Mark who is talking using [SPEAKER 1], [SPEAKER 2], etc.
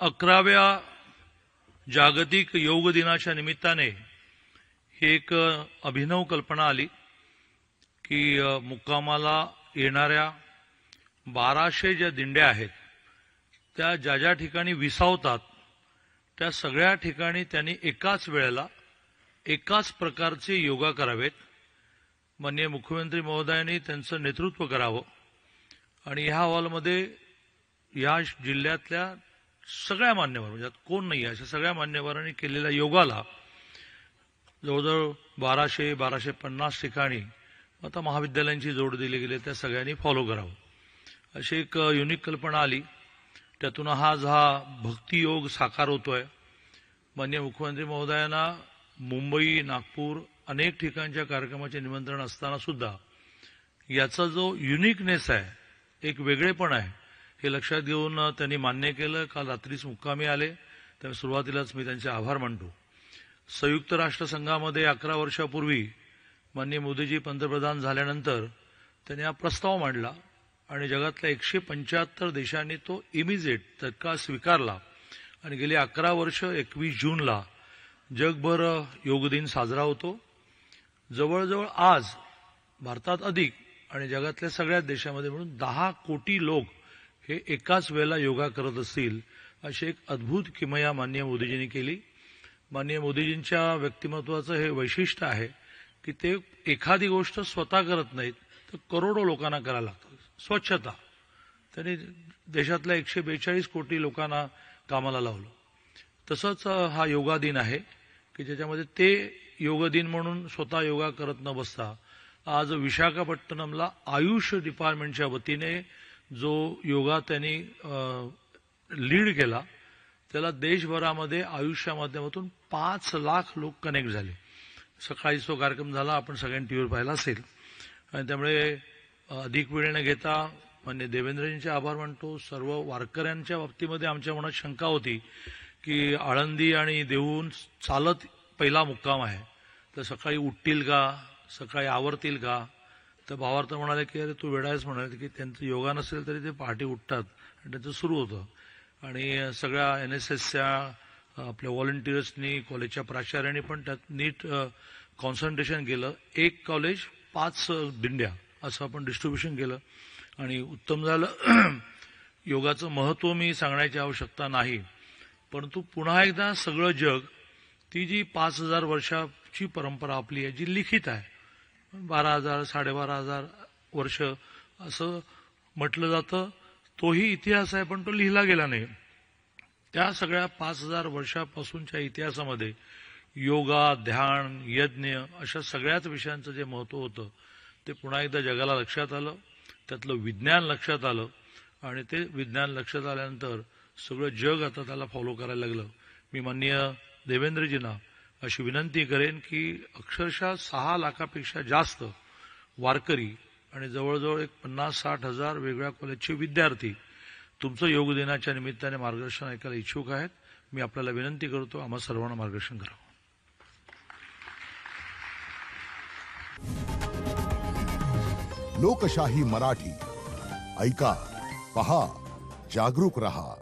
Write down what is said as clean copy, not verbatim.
[SPEAKER 1] 11व्या जागतिक योग दिनाच्या निमित्ताने ही एक अभिनव कल्पना आली की मुक्कामाला येणाऱ्या 1200 ज्या दिंड्या आहेत त्या ज्या ज्या ठिकाणी विसावतात त्या सगळ्या ठिकाणी त्यांनी एकाच वेळेला एकाच प्रकारचे योगा करावेत. माननीय मुख्यमंत्री महोदयांनी त्यांचं नेतृत्व करावं आणि ह्या हॉलमध्ये या जिल्ह्यातल्या सगळ्या मान्यवर म्हणजे कोण नाही अशा सगळ्या मान्यवरांनी केलेल्या योगाला जवळजवळ 1250 ठिकाणी आता महाविद्यालयांची जोड दिली गेली त्या सगळ्यांनी फॉलो करावं अशी एक युनिक कल्पना आली. त्यातून हा भक्तियोग साकार होतोय. माननीय मुख्यमंत्री महोदयांना मुंबई नागपूर अनेक ठिकाणच्या कार्यक्रमाचे निमंत्रण असताना सुद्धा याचा जो युनिकनेस आहे एक वेगळेपण आहे हे लक्षात घेऊन त्यांनी मान्य केलं. काल रात्रीच मुक्कामी आले त्यामुळे सुरुवातीलाच मी त्यांचे आभार मानतो. संयुक्त राष्ट्रसंघामध्ये 11 वर्षापूर्वी माननीय मोदीजी पंतप्रधान झाल्यानंतर त्यांनी हा प्रस्ताव मांडला आणि जगातल्या 175 देशांनी तो इमिजिएट तत्काळ स्वीकारला आणि गेली 11 वर्ष 21 जूनला जगभर योग दिन साजरा होतो. जवळजवळ आज भारतात अधिक आणि जगातल्या सगळ्या देशांमध्ये मिळून 10 कोटी लोक हे एकाच वेळेला योगा करत असतील अशी एक अद्भुत किमया माननीय मोदीजींनी केली. माननीय मोदीजींच्या व्यक्तिमत्वाचं हे वैशिष्ट्य आहे की ते एखादी गोष्ट स्वतः करत नाहीत तर करोडो लोकांना करायला लागतं. स्वच्छता त्यांनी देशातल्या 142 कोटी लोकांना कामाला लावलं. तसंच हा योगा दिन आहे की ज्याच्यामध्ये ते योग दिन म्हणून स्वतः योगा करत न बसता आज विशाखापट्टणमला आयुष डिपार्टमेंटच्या वतीने जो योगा त्यांनी लीड केला त्याला देशभरामध्ये आयुषच्या माध्यमातून 5 लाख लोक कनेक्ट झाले. सकाळीच तो कार्यक्रम झाला, आपण सगळ्यांनी टीव्हीवर पाहिला असेल. आणि त्यामुळे अधिक वेळ न घेता माननीय देवेंद्रजींचे आभार मानतो. सर्व वारकऱ्यांच्या बाबतीमध्ये आमच्या मनात शंका होती की आळंदी आणि देहूहून चालत पहिला मुक्काम आहे तर सकाळी उठतील का, सकाळी आवरतील का. तर भावार्थ म्हणाले की अरे तू वेडायच म्हणाले की त्यांचं योगा नसेल तरी ते पहाटे उठतात आणि त्यांचं सुरू होतं. आणि सगळ्या NSSच्या आपल्या व्हॉलंटियर्सनी कॉलेजच्या प्राचार्यांनी पण त्यात नीट कॉन्सन्ट्रेशन केलं. एक कॉलेज 5 दिंड्या असं आपण डिस्ट्रीब्युशन केलं आणि उत्तम झालं. योगाचं महत्त्व मी सांगण्याची आवश्यकता नाही, परंतु पुन्हा एकदा सगळं जग ती जी 5000 वर्षाची परंपरा आपली आहे जी लिखित आहे 12,000 12,500 वर्ष असं म्हटलं जातं. तोही इतिहास आहे पण तो लिहिला गेला नाही. त्या सगळ्या 5000 वर्षापासूनच्या इतिहासामध्ये योगा ध्यान यज्ञ अशा सगळ्याच विषयांचं जे महत्त्व होतं ते पुन्हा एकदा जगाला लक्षात आलं. त्यातलं विज्ञान लक्षात आलं आणि ते विज्ञान लक्षात आल्यानंतर सगळं जग आता त्याला फॉलो करायला लागलं. मी माननीय देवेंद्रजींना अशी विनंती करेन की अक्षरशः 6 लाखापेक्षा जास्त वारकरी आणि जवळजवळ एक 50-60 हजार वेगळ्या कॉलेजचे विद्यार्थी तुमचं योग दिनाच्या निमित्ताने मार्गदर्शन ऐकायला इच्छुक आहेत. मी आपल्याला विनंती करतो आम्हा सर्वांना मार्गदर्शन करावं.
[SPEAKER 2] लोकशाही मराठी ऐका, पहा, जागरूक रहा.